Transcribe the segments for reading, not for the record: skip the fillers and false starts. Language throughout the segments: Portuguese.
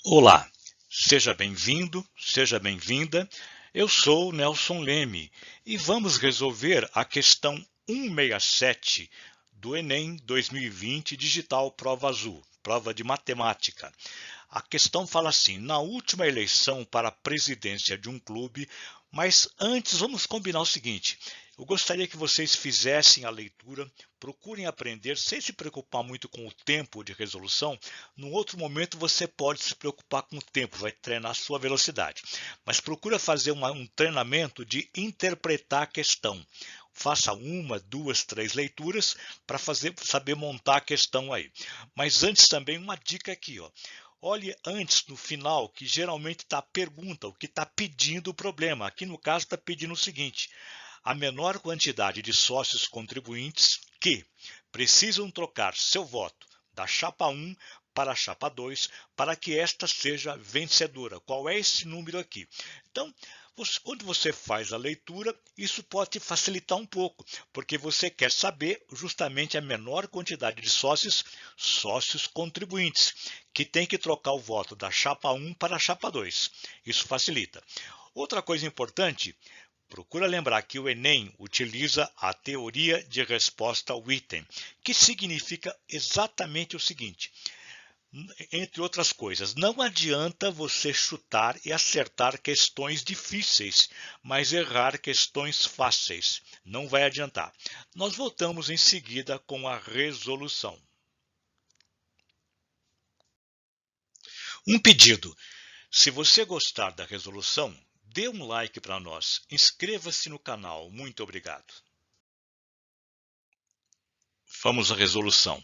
Olá, seja bem-vindo, seja bem-vinda. Eu sou Nelson Leme e vamos resolver a questão 167 do Enem 2020 Digital Prova Azul, prova de matemática. A questão fala assim: na última eleição para a presidência de um clube, mas antes vamos combinar o seguinte: eu gostaria que vocês fizessem a leitura, procurem aprender sem se preocupar muito com o tempo de resolução. Num outro momento você pode se preocupar com o tempo, vai treinar a sua velocidade. Mas procura fazer um treinamento de interpretar a questão. Faça uma, duas, três leituras para saber montar a questão aí. Mas antes também uma dica aqui, ó. Olhe antes, no final, que geralmente está a pergunta, o que está pedindo o problema. Aqui no caso está pedindo o seguinte: a menor quantidade de sócios contribuintes que precisam trocar seu voto da chapa 1 para a chapa 2 para que esta seja vencedora. Qual é esse número aqui? Então, quando você faz a leitura, isso pode te facilitar um pouco, porque você quer saber justamente a menor quantidade de sócios contribuintes, que tem que trocar o voto da chapa 1 para a chapa 2. Isso facilita. Outra coisa importante, procura lembrar que o Enem utiliza a teoria de resposta ao item, que significa exatamente o seguinte: entre outras coisas, não adianta você chutar e acertar questões difíceis, mas errar questões fáceis. Não vai adiantar. Nós voltamos em seguida com a resolução. Um pedido: se você gostar da resolução, dê um like para nós, inscreva-se no canal. Muito obrigado. Vamos à resolução.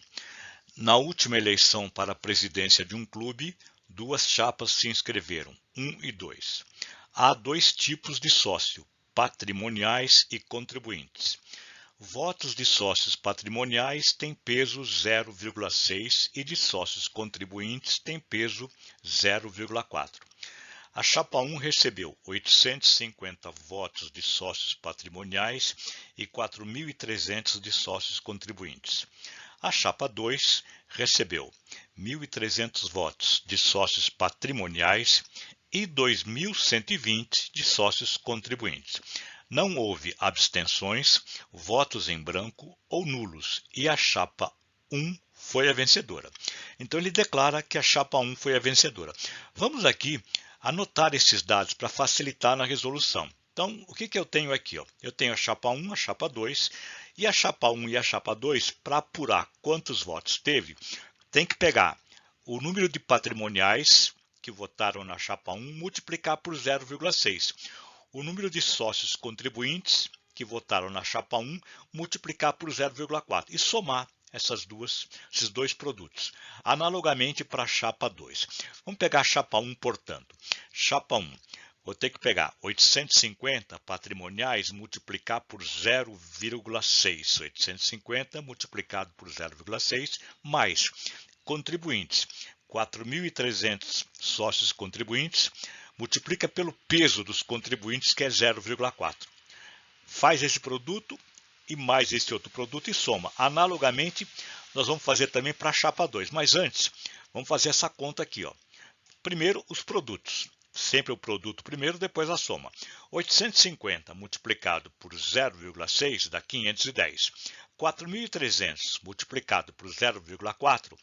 Na última eleição para a presidência de um clube, duas chapas se inscreveram, 1 e 2. Há dois tipos de sócio, patrimoniais e contribuintes. Votos de sócios patrimoniais têm peso 0,6 e de sócios contribuintes têm peso 0,4. A chapa 1 recebeu 850 votos de sócios patrimoniais e 4.300 de sócios contribuintes. A chapa 2 recebeu 1.300 votos de sócios patrimoniais e 2.120 de sócios contribuintes. Não houve abstenções, votos em branco ou nulos e a chapa 1 foi a vencedora. Então ele declara que a chapa 1 foi a vencedora. Vamos aqui anotar esses dados para facilitar na resolução. Então, o que eu tenho aqui? Eu tenho a chapa 1, a chapa 2, e a chapa 1 e a chapa 2, para apurar quantos votos teve, tem que pegar o número de patrimoniais que votaram na chapa 1, multiplicar por 0,6. O número de sócios contribuintes que votaram na chapa 1, multiplicar por 0,4 e somar esses dois produtos. Analogamente para a chapa 2. Vamos pegar a chapa 1, portanto. Chapa 1. Vou ter que pegar 850 patrimoniais, multiplicar por 0,6. 850 multiplicado por 0,6, mais contribuintes. 4.300 sócios contribuintes, multiplica pelo peso dos contribuintes, que é 0,4. Faz esse produto e mais esse outro produto e soma. Analogamente, nós vamos fazer também para a chapa 2. Mas antes, vamos fazer essa conta aqui. Primeiro, os produtos. Sempre o produto primeiro, depois a soma. 850 multiplicado por 0,6 dá 510. 4.300 multiplicado por 0,4,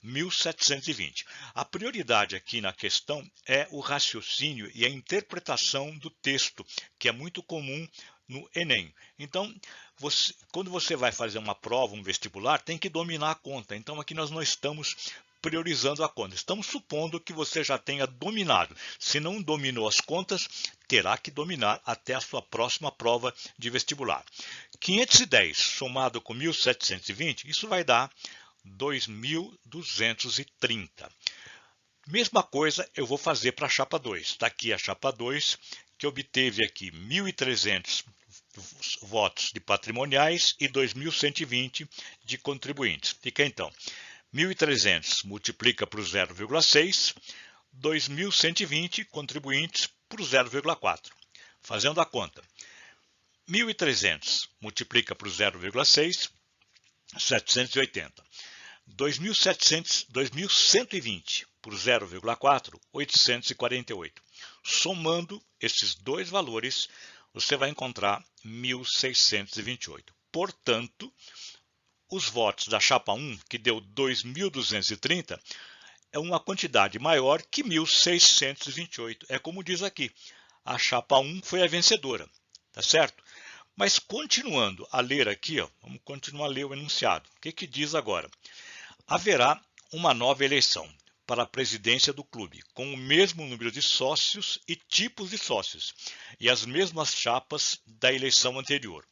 1.720. A prioridade aqui na questão é o raciocínio e a interpretação do texto, que é muito comum no Enem. Então, quando você vai fazer uma prova, um vestibular, tem que dominar a conta. Então, aqui nós não estamos priorizando a conta. Estamos supondo que você já tenha dominado. Se não dominou as contas, terá que dominar até a sua próxima prova de vestibular. 510 somado com 1.720, isso vai dar 2.230. Mesma coisa eu vou fazer para a chapa 2. Está aqui a chapa 2, que obteve aqui 1.300 votos de patrimoniais e 2.120 de contribuintes. Fica então 1.300 multiplica por 0,6, 2.120 contribuintes por 0,4. Fazendo a conta, 1.300 multiplica por 0,6, 780. 2.120 por 0,4, 848. Somando esses dois valores, você vai encontrar 1.628. Portanto, os votos da chapa 1, que deu 2.230, é uma quantidade maior que 1.628. É como diz aqui, a chapa 1 foi a vencedora, tá certo? Mas continuando a ler aqui, ó, vamos continuar a ler o enunciado. O que diz agora? Haverá uma nova eleição para a presidência do clube, com o mesmo número de sócios e tipos de sócios, e as mesmas chapas da eleição anterior.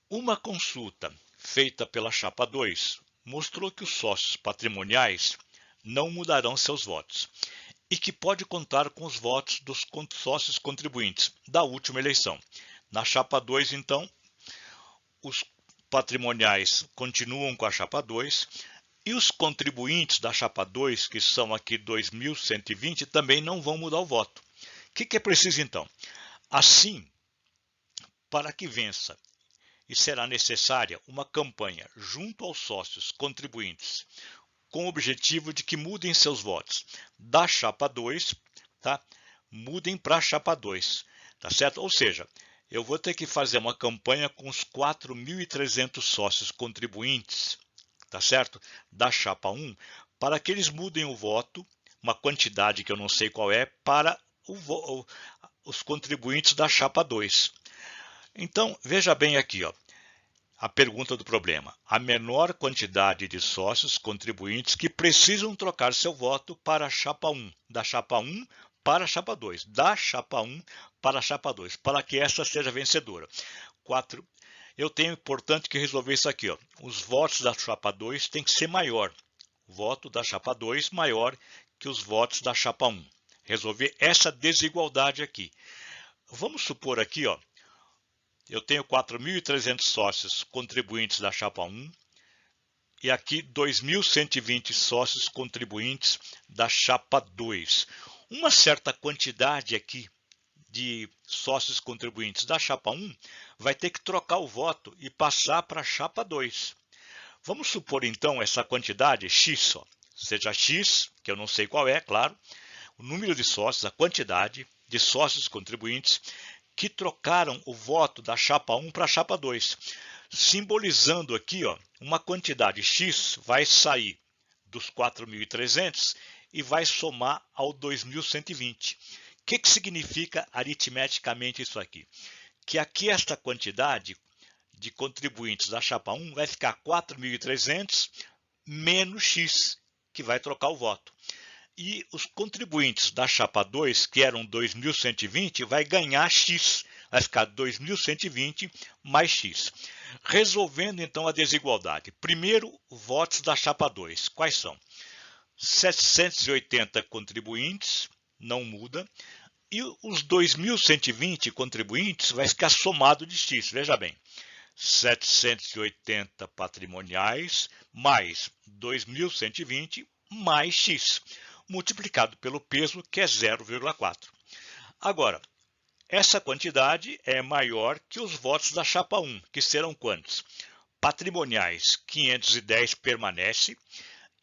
Uma consulta feita pela chapa 2 mostrou que os sócios patrimoniais não mudarão seus votos e que pode contar com os votos dos sócios contribuintes da última eleição. Na chapa 2, então, os patrimoniais continuam com a chapa 2 e os contribuintes da chapa 2, que são aqui 2.120, também não vão mudar o voto. O que é preciso, então? Assim, para que vença, e será necessária uma campanha junto aos sócios contribuintes, com o objetivo de que mudem seus votos da chapa 2, tá? Mudem para a chapa 2, tá certo? Ou seja, eu vou ter que fazer uma campanha com os 4.300 sócios contribuintes, tá certo? Da chapa 1, para que eles mudem o voto, uma quantidade que eu não sei qual é, para os contribuintes da chapa 2. Então, veja bem aqui, ó, a pergunta do problema. A menor quantidade de sócios contribuintes que precisam trocar seu voto para a chapa 1, da chapa 1 para a chapa 2, da chapa 1 para a chapa 2, para que essa seja vencedora. 4. Eu tenho, portanto, que resolver isso aqui. Ó. Os votos da chapa 2 têm que ser maior. O voto da chapa 2 maior que os votos da chapa 1. Resolver essa desigualdade aqui. Vamos supor aqui, ó, eu tenho 4.300 sócios contribuintes da chapa 1 e aqui 2.120 sócios contribuintes da chapa 2. Uma certa quantidade aqui de sócios contribuintes da chapa 1 vai ter que trocar o voto e passar para a chapa 2. Vamos supor então essa quantidade X só, seja X, que eu não sei qual é, claro, o número de sócios, a quantidade de sócios contribuintes que trocaram o voto da chapa 1 para a chapa 2. Simbolizando aqui, ó, uma quantidade X vai sair dos 4.300 e vai somar ao 2.120. O que significa aritmeticamente isso aqui? Que aqui esta quantidade de contribuintes da chapa 1 vai ficar 4.300 menos X, que vai trocar o voto. E os contribuintes da chapa 2, que eram 2.120, vai ganhar X, vai ficar 2.120 mais X. Resolvendo então a desigualdade. Primeiro, votos da chapa 2. Quais são? 780 contribuintes, não muda. E os 2.120 contribuintes vai ficar somado de X, veja bem. 780 patrimoniais mais 2.120 mais X, multiplicado pelo peso, que é 0,4. Agora, essa quantidade é maior que os votos da chapa 1, que serão quantos? Patrimoniais, 510 permanece,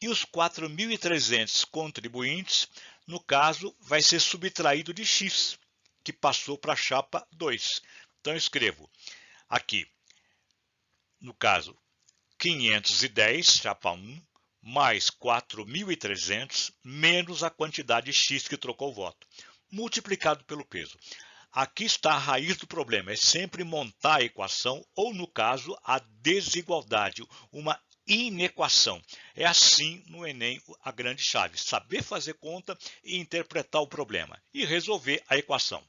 e os 4.300 contribuintes, no caso, vai ser subtraído de X, que passou para a chapa 2. Então, eu escrevo aqui, no caso, 510, chapa 1, mais 4.300, menos a quantidade X que trocou o voto, multiplicado pelo peso. Aqui está a raiz do problema, é sempre montar a equação, ou no caso, a desigualdade, uma inequação. É assim no Enem a grande chave, saber fazer conta e interpretar o problema, e resolver a equação.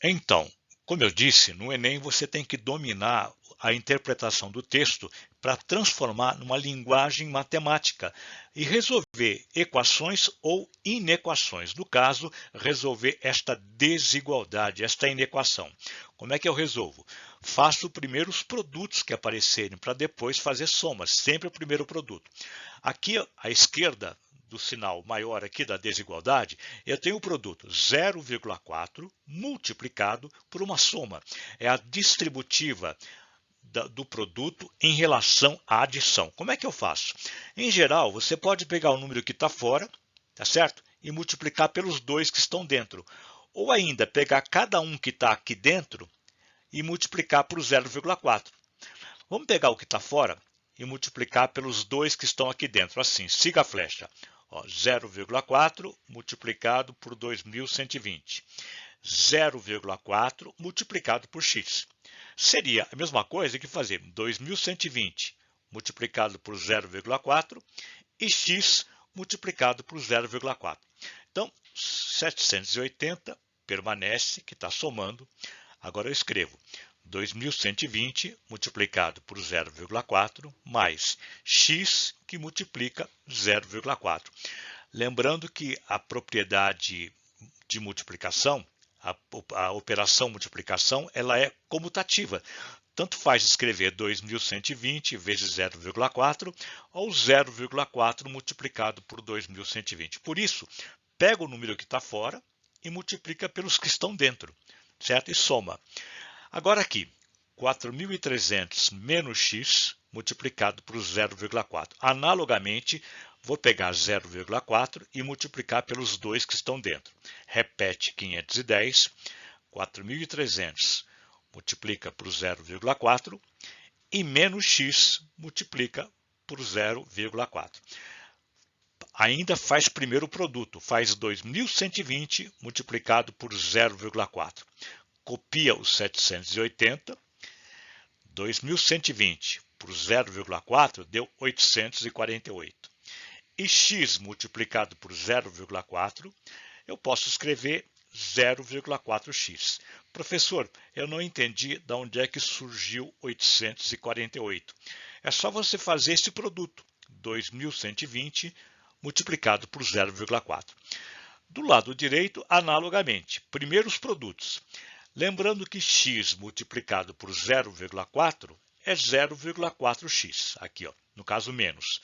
Então, como eu disse, no Enem você tem que dominar a interpretação do texto para transformar numa linguagem matemática e resolver equações ou inequações. No caso, resolver esta desigualdade, esta inequação. Como é que eu resolvo? Faço primeiro os produtos que aparecerem para depois fazer somas, sempre o primeiro produto. Aqui à esquerda do sinal maior aqui da desigualdade, eu tenho o produto 0,4 multiplicado por uma soma. É a distributiva do produto em relação à adição. Como é que eu faço? Em geral, você pode pegar o número que está fora, tá certo? E multiplicar pelos 2 que estão dentro. Ou ainda pegar cada um que está aqui dentro e multiplicar por 0,4. Vamos pegar o que está fora e multiplicar pelos 2 que estão aqui dentro. Assim, siga a flecha. 0,4 multiplicado por 2.120. 0,4 multiplicado por x. Seria a mesma coisa que fazer 2.120 multiplicado por 0,4 e x multiplicado por 0,4. Então, 780 permanece, que está somando. Agora eu escrevo 2.120 multiplicado por 0,4 mais x que multiplica 0,4. Lembrando que a propriedade de multiplicação, a operação multiplicação, ela é comutativa. Tanto faz escrever 2.120 vezes 0,4 ou 0,4 multiplicado por 2.120. Por isso, pega o número que está fora e multiplica pelos que estão dentro, certo? E soma. Agora aqui, 4.300 menos x multiplicado por 0,4. Analogamente, vou pegar 0,4 e multiplicar pelos 2 que estão dentro. Repete 510, 4.300 multiplica por 0,4 e menos x multiplica por 0,4. Ainda faz primeiro o produto, faz 2.120 multiplicado por 0,4. Copia os 780, 2.120 por 0,4 deu 848. E x multiplicado por 0,4, eu posso escrever 0,4x. Professor, eu não entendi de onde é que surgiu 848. É só você fazer esse produto, 2.120 multiplicado por 0,4. Do lado direito, analogamente, primeiro os produtos. Lembrando que x multiplicado por 0,4 é 0,4x, aqui, no caso menos.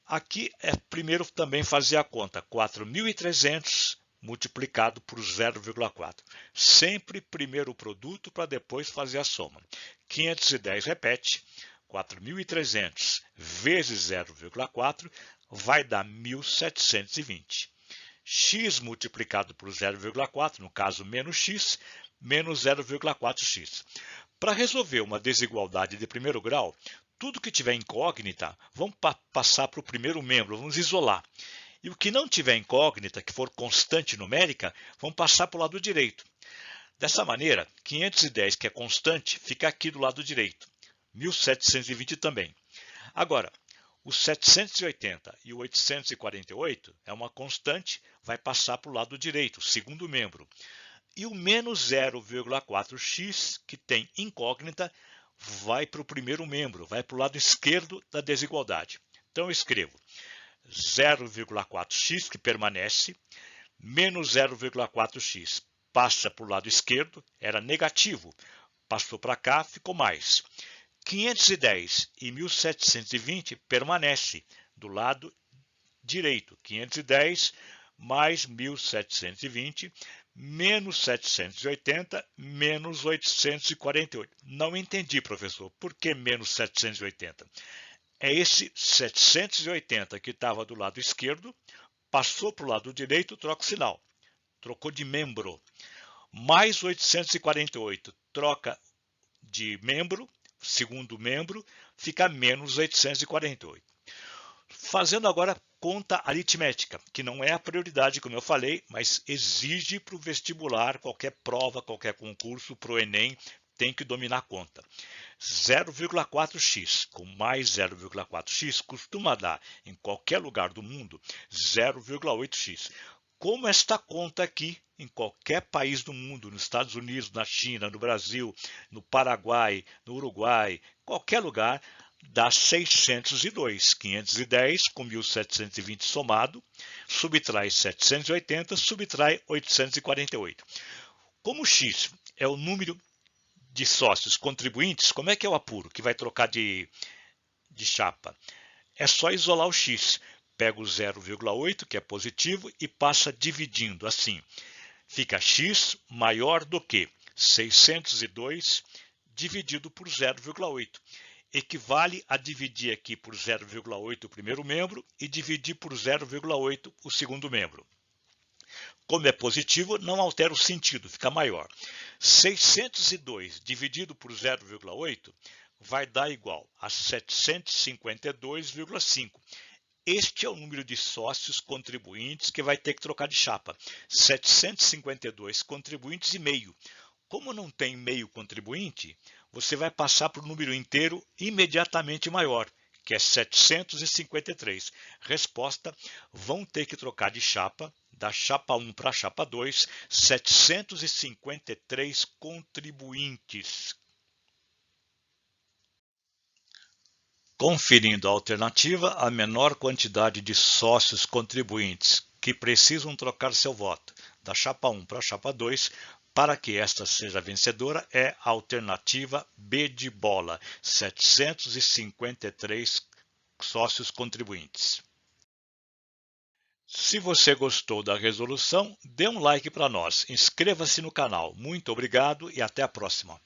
Aqui é primeiro também fazer a conta, 4.300 multiplicado por 0,4. Sempre primeiro o produto para depois fazer a soma. 510 repete, 4.300 vezes 0,4 vai dar 1.720. X multiplicado por 0,4, no caso menos x, menos 0,4x. Para resolver uma desigualdade de primeiro grau, tudo que tiver incógnita, vamos passar para o primeiro membro, vamos isolar. E o que não tiver incógnita, que for constante numérica, vamos passar para o lado direito. Dessa maneira, 510, que é constante, fica aqui do lado direito. 1.720 também. Agora, o 780 e o 848 é uma constante, vai passar para o lado direito, segundo membro. E o menos 0,4x, que tem incógnita, vai para o primeiro membro, vai para o lado esquerdo da desigualdade. Então eu escrevo 0,4x, que permanece, menos 0,4x passa para o lado esquerdo, era negativo, passou para cá, ficou mais. 510 e 1.720 permanece do lado direito. 510 mais 1.720 menos 780 menos 848. Não entendi, professor. Por que menos 780? É esse 780 que estava do lado esquerdo, passou para o lado direito, troca o sinal. Trocou de membro. Mais 848, troca de membro, segundo membro, fica menos 848. Fazendo agora conta aritmética, que não é a prioridade, como eu falei, mas exige para o vestibular, qualquer prova, qualquer concurso, para o Enem, tem que dominar a conta. 0,4x com mais 0,4x costuma dar, em qualquer lugar do mundo, 0,8x. Como esta conta aqui, em qualquer país do mundo, nos Estados Unidos, na China, no Brasil, no Paraguai, no Uruguai, qualquer lugar, dá 602. 510 com 1.720 somado, subtrai 780, subtrai 848. Como x é o número de sócios contribuintes, como é que eu apuro? Que vai trocar de chapa. É só isolar o x. Pega o 0,8, que é positivo, e passa dividindo assim. Fica x maior do que 602 dividido por 0,8. Equivale a dividir aqui por 0,8 o primeiro membro e dividir por 0,8 o segundo membro. Como é positivo, não altera o sentido, fica maior. 602 dividido por 0,8 vai dar igual a 752,5. Este é o número de sócios contribuintes que vai ter que trocar de chapa. 752 contribuintes e meio. Como não tem meio contribuinte, você vai passar para o número inteiro imediatamente maior, que é 753. Resposta: vão ter que trocar de chapa, da chapa 1 para a chapa 2, 753 contribuintes. Conferindo a alternativa, a menor quantidade de sócios contribuintes que precisam trocar seu voto da chapa 1 para a chapa 2 para que esta seja vencedora é a alternativa B de bola, 753 sócios contribuintes. Se você gostou da resolução, dê um like para nós, inscreva-se no canal. Muito obrigado e até a próxima.